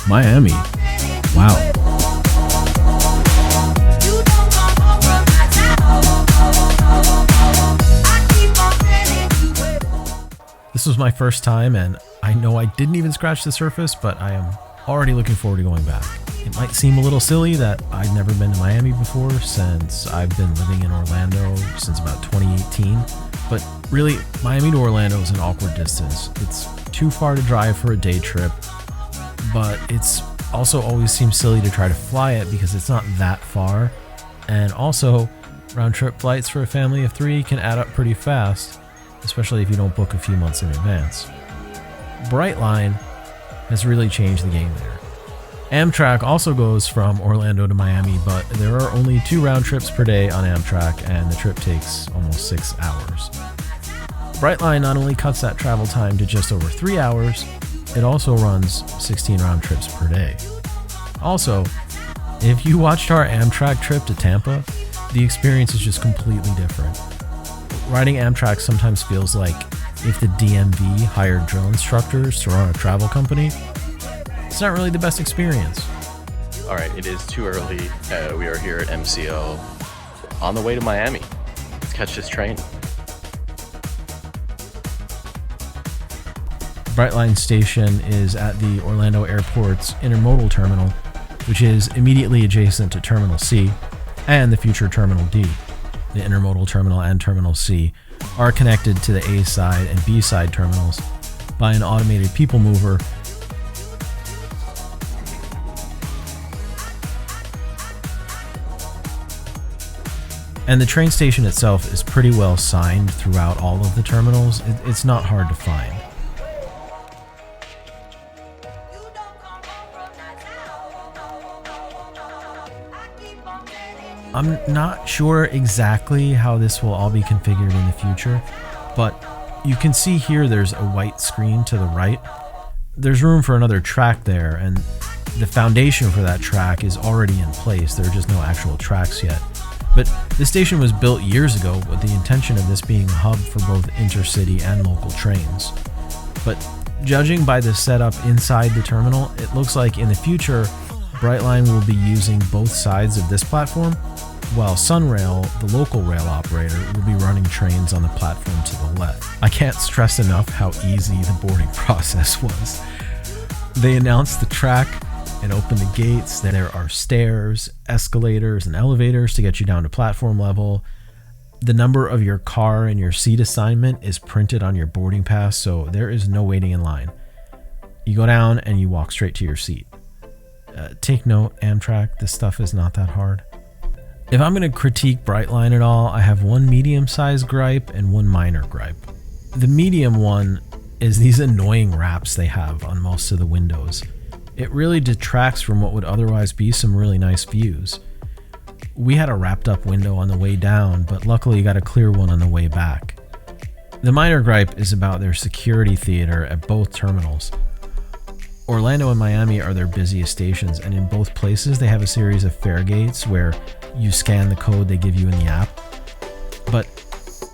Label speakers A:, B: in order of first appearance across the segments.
A: Miami. Wow. This was my first time, and I know I didn't even scratch the surface, but I am already looking forward to going back. It might seem a little silly that I've never been to Miami before, since I've been living in Orlando since about 2018, but really, Miami to Orlando is an awkward distance. It's too far to drive for a day trip, but it's also always seems silly to try to fly it because it's not that far, and also round-trip flights for a family of 3 can add up pretty fast, especially if you don't book a few months in advance. Brightline has really changed the game there. Amtrak also goes from Orlando to Miami, but there are only 2 round trips per day on Amtrak, and the trip takes almost 6 hours. Brightline not only cuts that travel time to just over 3 hours, it also runs 16 round trips per day. Also, if you watched our Amtrak trip to Tampa, the experience is just completely different. Riding Amtrak sometimes feels like if the DMV hired drill instructors to run a travel company. It's not really the best experience.
B: All right, it is too early. We are here at MCO on the way to Miami. Let's catch this train.
A: Brightline station is at the Orlando Airport's intermodal terminal, which is immediately adjacent to Terminal C and the future Terminal D. The intermodal terminal and Terminal C are connected to the A side and B side terminals by an automated people mover. And the train station itself is pretty well signed throughout all of the terminals. It's not hard to find. I'm not sure exactly how this will all be configured in the future, but you can see here there's a white screen to the right. There's room for another track there, and the foundation for that track is already in place. There are just no actual tracks yet. But the station was built years ago with the intention of this being a hub for both intercity and local trains. But judging by the setup inside the terminal, it looks like in the future, Brightline will be using both sides of this platform, while Sunrail, the local rail operator, will be running trains on the platform to the left. I can't stress enough how easy the boarding process was. They announced the track and opened the gates. There are stairs, escalators, and elevators to get you down to platform level. The number of your car and your seat assignment is printed on your boarding pass, so there is no waiting in line. You go down and you walk straight to your seat. Take note, Amtrak, this stuff is not that hard. If I'm going to critique Brightline at all, I have one medium-sized gripe and one minor gripe. The medium one is these annoying wraps they have on most of the windows. It really detracts from what would otherwise be some really nice views. We had a wrapped up window on the way down, but luckily got a clear one on the way back. The minor gripe is about their security theater at both terminals. Orlando and Miami are their busiest stations, and in both places they have a series of fare gates where you scan the code they give you in the app. But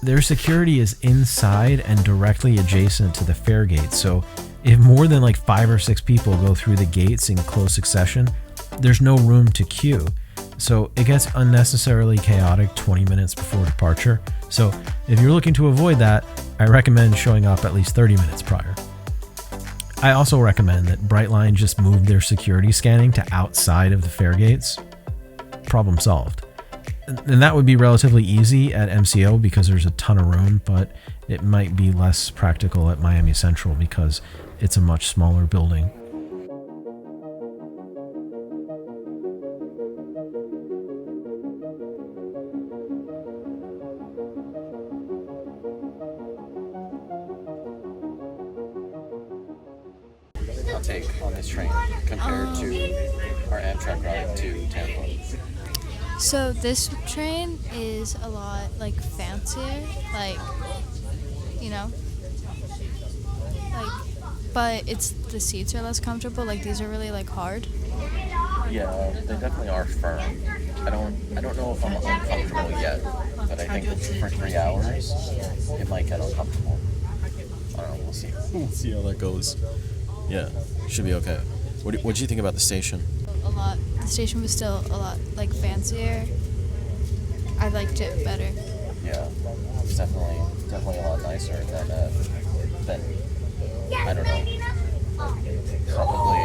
A: their security is inside and directly adjacent to the fare gate, so if more than like 5 or 6 people go through the gates in close succession, there's no room to queue. So it gets unnecessarily chaotic 20 minutes before departure. So if you're looking to avoid that, I recommend showing up at least 30 minutes prior. I also recommend that Brightline just move their security scanning to outside of the fare gates. Problem solved. And that would be relatively easy at MCO because there's a ton of room, but it might be less practical at Miami Central because it's a much smaller building.
B: I'll take on this train compared to our Amtrak ride to Tampa?
C: So this train is a lot like fancier, like, you know, like, but it's the seats are less comfortable. Like these are really like hard.
B: Yeah, they definitely are firm. I don't know if I'm uncomfortable yet, but I think for 3 hours it might get uncomfortable. I don't know. We'll see. We'll see how that goes. Yeah, should be okay.
A: What did you think about the station?
C: A lot. The station was still a lot like fancier. I liked it better.
B: Yeah, it's definitely a lot nicer than I don't know, probably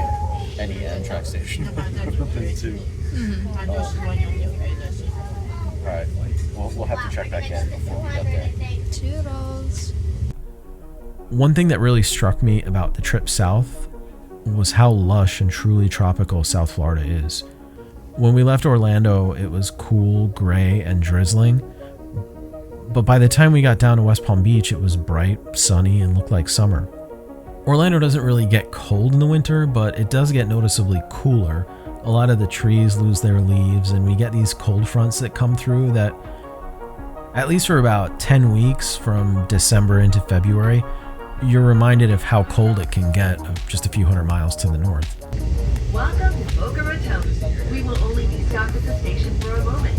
B: any Amtrak station I've been to. All right, we'll have to check back in before we get there.
C: Toodles.
A: One thing that really struck me about the trip south was how lush and truly tropical South Florida is. When we left Orlando, it was cool, gray, and drizzling. But by the time we got down to West Palm Beach, it was bright, sunny, and looked like summer. Orlando doesn't really get cold in the winter, but it does get noticeably cooler. A lot of the trees lose their leaves, and we get these cold fronts that come through that, at least for about 10 weeks from December into February, you're reminded of how cold it can get just a few hundred miles to the north.
D: Welcome to Boca Raton. We will only be stopped at the station for a moment.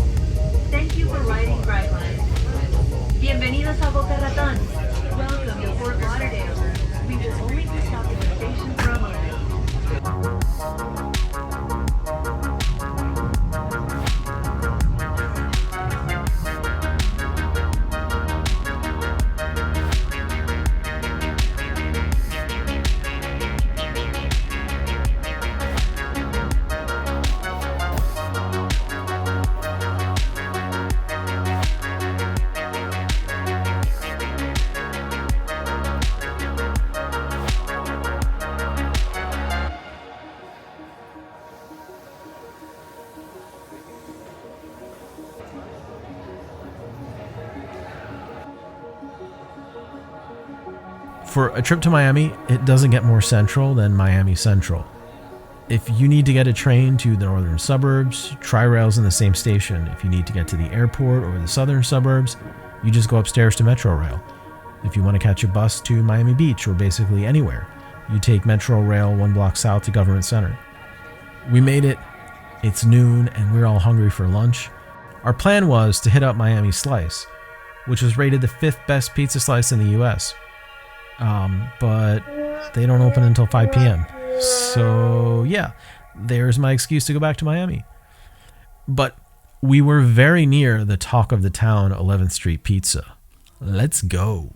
D: Thank you for riding Brightline. Bienvenidos a Boca Raton. Welcome to Fort Lauderdale. We will only be stopped at the station for a moment.
A: For a trip to Miami, it doesn't get more central than Miami Central. If you need to get a train to the northern suburbs, Tri-Rail's in the same station. If you need to get to the airport or the southern suburbs, you just go upstairs to Metro Rail. If you want to catch a bus to Miami Beach or basically anywhere, you take Metro Rail 1 block south to Government Center. We made it. It's noon and we're all hungry for lunch. Our plan was to hit up Miami Slice, which was rated the 5th best pizza slice in the US. But they don't open until 5 p.m. So yeah, there's my excuse to go back to Miami. But we were very near the talk of the town 11th Street Pizza. Let's go.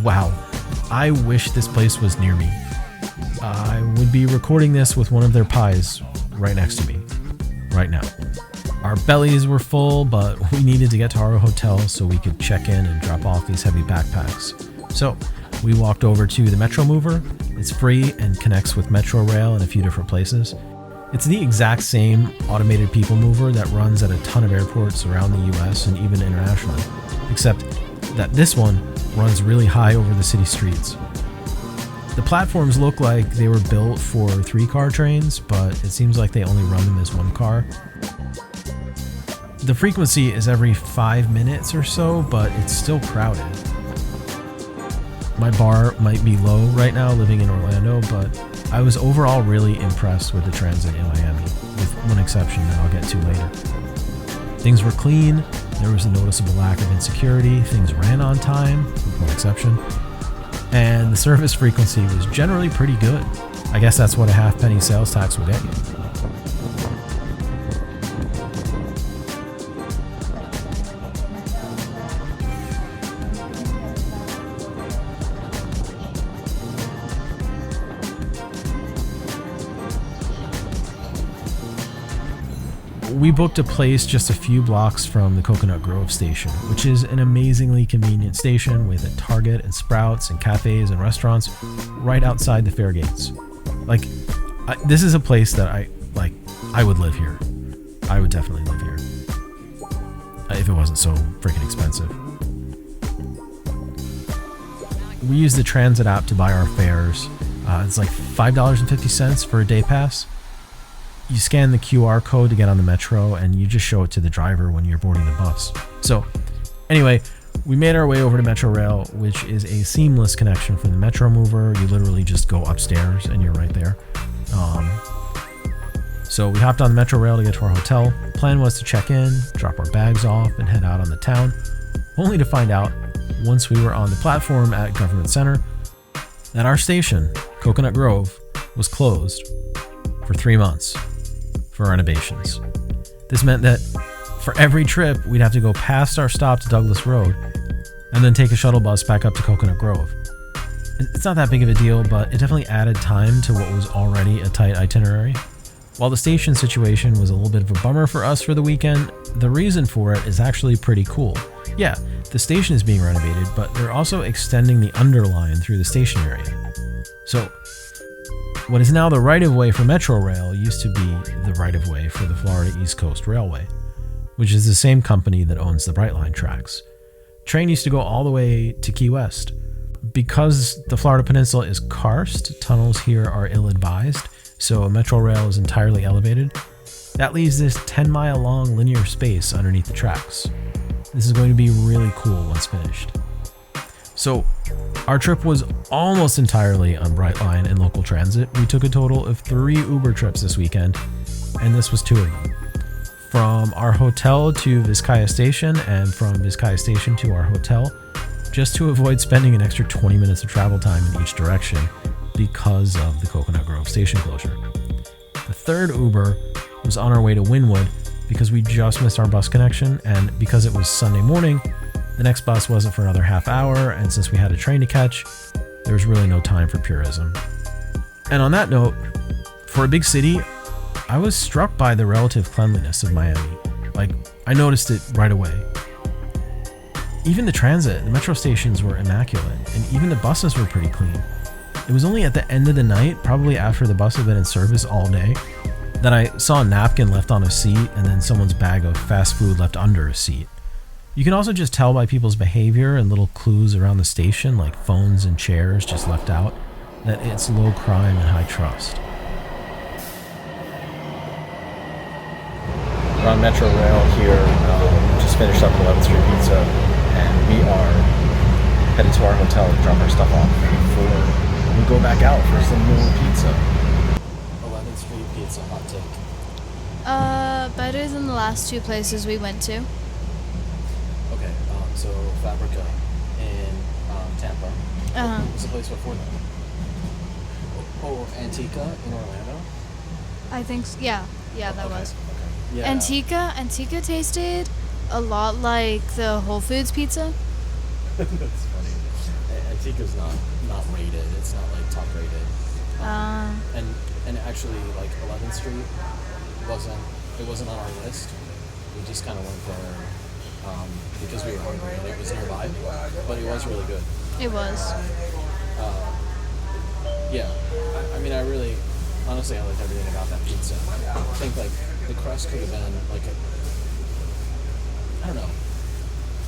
A: Wow, I wish this place was near me. I would be recording this with one of their pies right next to me, right now. Our bellies were full, but we needed to get to our hotel so we could check in and drop off these heavy backpacks. So we walked over to the Metro Mover. It's free and connects with Metro Rail in a few different places. It's the exact same automated people mover that runs at a ton of airports around the US and even internationally, except that this one runs really high over the city streets. The platforms look like they were built for 3-car trains, but it seems like they only run them as 1 car. The frequency is every 5 minutes or so, but it's still crowded. My bar might be low right now living in Orlando, but I was overall really impressed with the transit in Miami, with one exception that I'll get to later. Things were clean, there was a noticeable lack of insecurity, things ran on time, with one exception, and the service frequency was generally pretty good. I guess that's what a half-penny sales tax will get you. We booked a place just a few blocks from the Coconut Grove station, which is an amazingly convenient station with a Target and Sprouts and cafes and restaurants right outside the fare gates. This is a place that I would live here. I would definitely live here. If it wasn't so freaking expensive. We used the transit app to buy our fares. It's like $5.50 for a day pass. You scan the QR code to get on the metro, and you just show it to the driver when you're boarding the bus. So anyway, we made our way over to Metro Rail, which is a seamless connection from the Metro Mover. You literally just go upstairs and you're right there. So we hopped on the Metro Rail to get to our hotel. Plan was to check in, drop our bags off, and head out on the town, only to find out, once we were on the platform at Government Center, that our station, Coconut Grove, was closed for 3 months for renovations. This meant that for every trip, we'd have to go past our stop to Douglas Road and then take a shuttle bus back up to Coconut Grove. It's not that big of a deal, but it definitely added time to what was already a tight itinerary. While the station situation was a little bit of a bummer for us for the weekend, the reason for it is actually pretty cool. Yeah, the station is being renovated, but they're also extending the underline through the station area. So, what is now the right-of-way for Metro Rail used to be the right-of-way for the Florida East Coast Railway, which is the same company that owns the Brightline tracks. Train used to go all the way to Key West. Because the Florida Peninsula is karst, tunnels here are ill-advised, so Metro Rail is entirely elevated. That leaves this 10-mile-long linear space underneath the tracks. This is going to be really cool once finished. So, our trip was almost entirely on Brightline and local transit. We took a total of 3 Uber trips this weekend, and this was 2 of them. From our hotel to Vizcaya Station, and from Vizcaya Station to our hotel, just to avoid spending an extra 20 minutes of travel time in each direction because of the Coconut Grove station closure. The third Uber was on our way to Wynwood because we just missed our bus connection, and because it was Sunday morning, the next bus wasn't for another half hour, and since we had a train to catch, there was really no time for purism. And on that note, for a big city, I was struck by the relative cleanliness of Miami. Like, I noticed it right away. Even the transit, the metro stations were immaculate, and even the buses were pretty clean. It was only at the end of the night, probably after the bus had been in service all day, that I saw a napkin left on a seat and then someone's bag of fast food left under a seat. You can also just tell by people's behavior and little clues around the station, like phones and chairs just left out, that it's low crime and high trust.
B: We're on Metro Rail here, just finished up 11th Street Pizza, and we are headed to our hotel to drop our stuff off before we go back out for some more pizza. 11th Street Pizza, hot take.
C: Better than the last 2 places we went to.
B: Okay, so Fabrica in Tampa. What was the place before that? Oh, Antica in Orlando?
C: I think, yeah, that was.
B: Okay. Yeah.
C: Antica tasted a lot like the Whole Foods pizza.
B: That's funny. Antica's not rated. It's not like top rated. And actually, like 11th Street wasn't on our list. We just kind of went there because we were hungry and it was nearby. But it was really good.
C: It was.
B: Yeah. I mean, I really, honestly, I liked everything about that pizza. I think like the crust could have been like I don't know.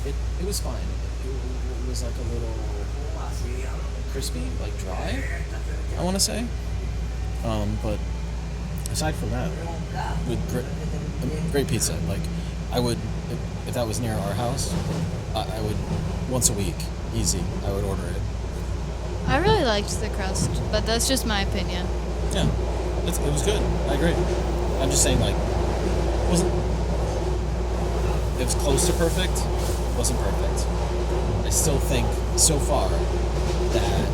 B: It was fine. It was like a little crispy, like dry, I want to say. But aside from that, with great pizza. Like I would, if that was near our house, I would once a week, easy. I would order it.
C: I really liked the crust, but that's just my opinion.
B: Yeah, it was good. I agree. I'm just saying, like, it was close to perfect. Wasn't perfect. I still think so far that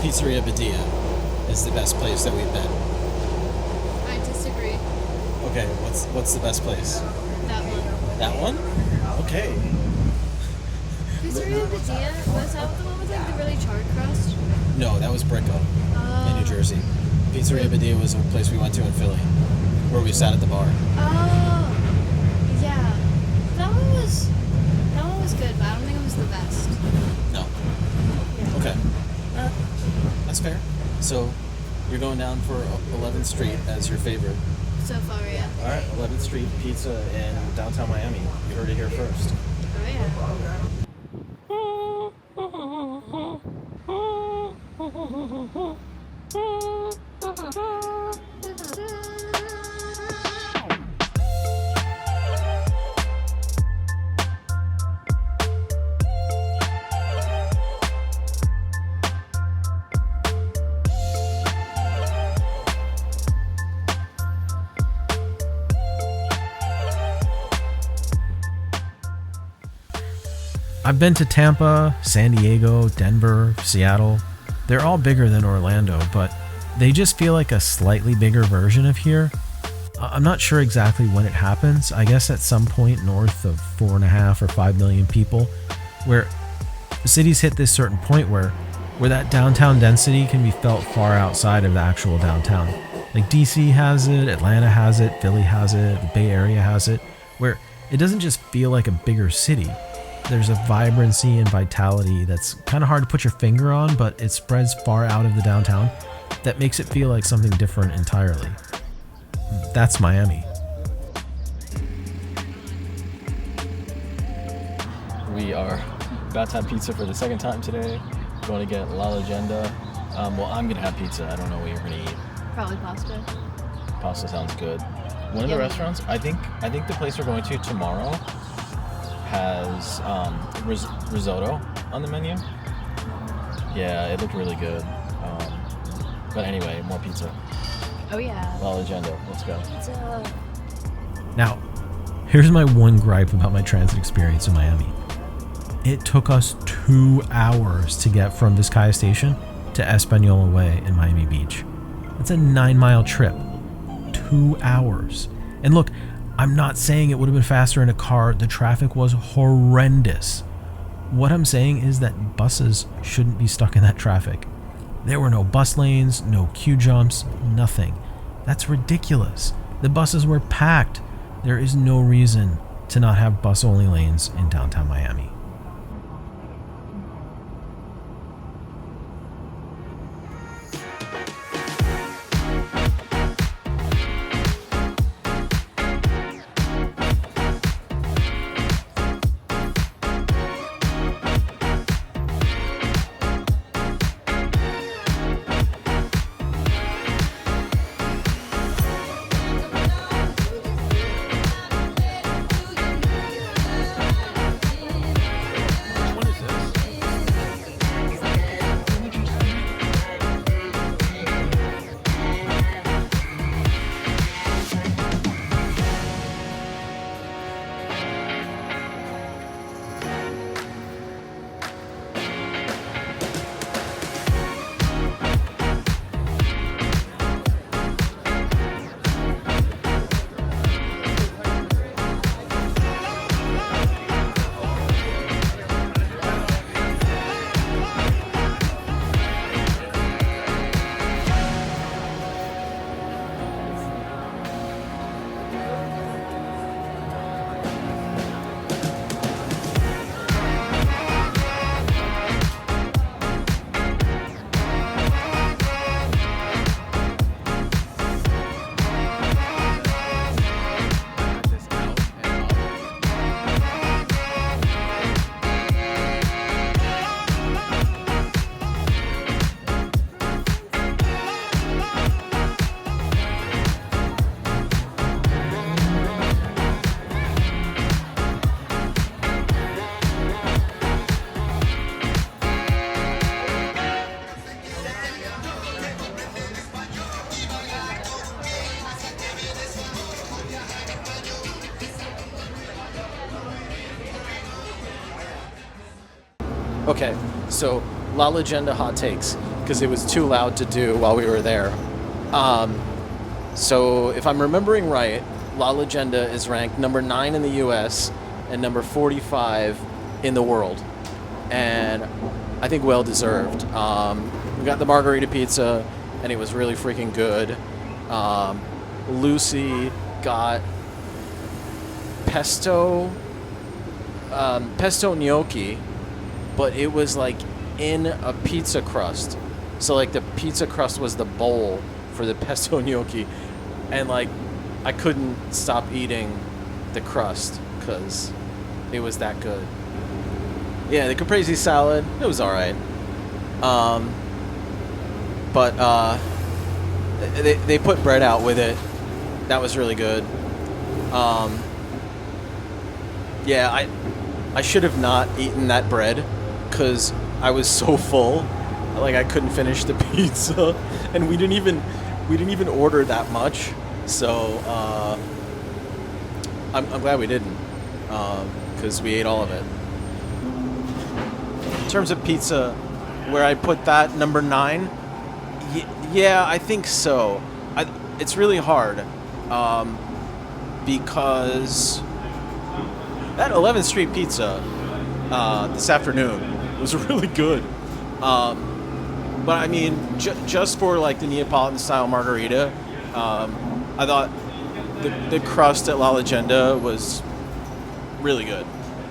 B: Pizzeria Badia is the best place that we've been.
C: I disagree.
B: Okay, what's the best place?
C: That one.
B: That one? Okay.
C: Pizzeria Badia, was that the one with like the really charred crust?
B: No, that was Bricko in New Jersey. Pizzeria Badia was a place we went to in Philly, where we sat at the bar.
C: Oh, yeah. That one was good, but I don't think it was the best.
B: No.
C: Yeah.
B: Okay. That's fair. So, you're going down for 11th Street as your favorite.
C: So far, yeah.
B: All right, 11th Street Pizza in downtown Miami. You heard it here first.
C: Oh, yeah.
A: I've been to Tampa, San Diego, Denver, Seattle. They're all bigger than Orlando, but they just feel like a slightly bigger version of here. I'm not sure exactly when it happens. I guess at some point north of 4.5 or 5 million people, where cities hit this certain point where that downtown density can be felt far outside of the actual downtown. Like DC has it, Atlanta has it, Philly has it, the Bay Area has it, where it doesn't just feel like a bigger city. There's a vibrancy and vitality that's kind of hard to put your finger on, but it spreads far out of the downtown that makes it feel like something different entirely. That's Miami.
B: We are about to have pizza for the second time today. Going to get La Legenda. Well, I'm going to have pizza. I don't know what you're going to eat.
C: Probably pasta.
B: Pasta sounds good. One of the restaurants, I think the place we're going to tomorrow has risotto on the menu. Yeah, it looked really good. But anyway, more pizza.
C: Oh yeah.
B: La Legenda, let's go.
C: Pizza.
A: Now, here's my one gripe about my transit experience in Miami. It took us 2 hours to get from Vizcaya Station to Espanola Way in Miami Beach. That's a 9-mile trip. 2 hours. And look, I'm not saying it would have been faster in a car. The traffic was horrendous. What I'm saying is that buses shouldn't be stuck in that traffic. There were no bus lanes, no queue jumps, nothing. That's ridiculous. The buses were packed. There is no reason to not have bus-only lanes in downtown Miami.
B: Okay, so La Legenda hot takes, because it was too loud to do while we were there. So if I'm remembering right, La Legenda is ranked number 9 in the US and number 45 in the world. And I think well deserved. We got the margarita pizza, and it was really freaking good. Lucy got pesto gnocchi, but it was like in a pizza crust. So like the pizza crust was the bowl for the pesto gnocchi, and like I couldn't stop eating the crust because it was that good. Yeah, the caprese salad, it was all right. But they put bread out with it. That was really good. Yeah, I should have not eaten that bread because I was so full, like I couldn't finish the pizza, and we didn't even order that much. So I'm glad we didn't, because we ate all of it. In terms of pizza, where I put that number 9, yeah, I think so. It's really hard, because that 11th Street pizza this afternoon was really good. But I mean, just for like the Neapolitan style margarita, I thought the crust at La Legenda was really good.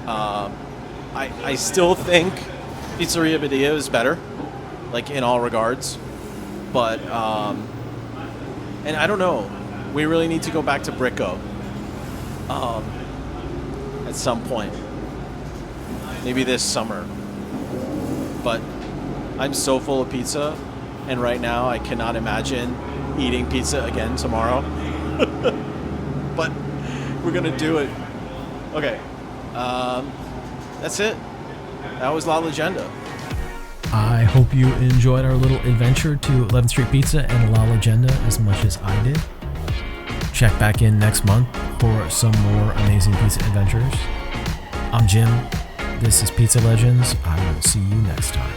B: I still think Pizzeria Badia is better, like in all regards. But and I don't know, we really need to go back to Bricco at some point, maybe this summer. But I'm so full of pizza, and right now I cannot imagine eating pizza again tomorrow. But we're gonna do it. Okay, that's it. That was La Legenda.
A: I hope you enjoyed our little adventure to 11th Street Pizza and La Legenda as much as I did. Check back in next month for some more amazing pizza adventures. I'm Jim. This is Pizza Legends. I will see you next time.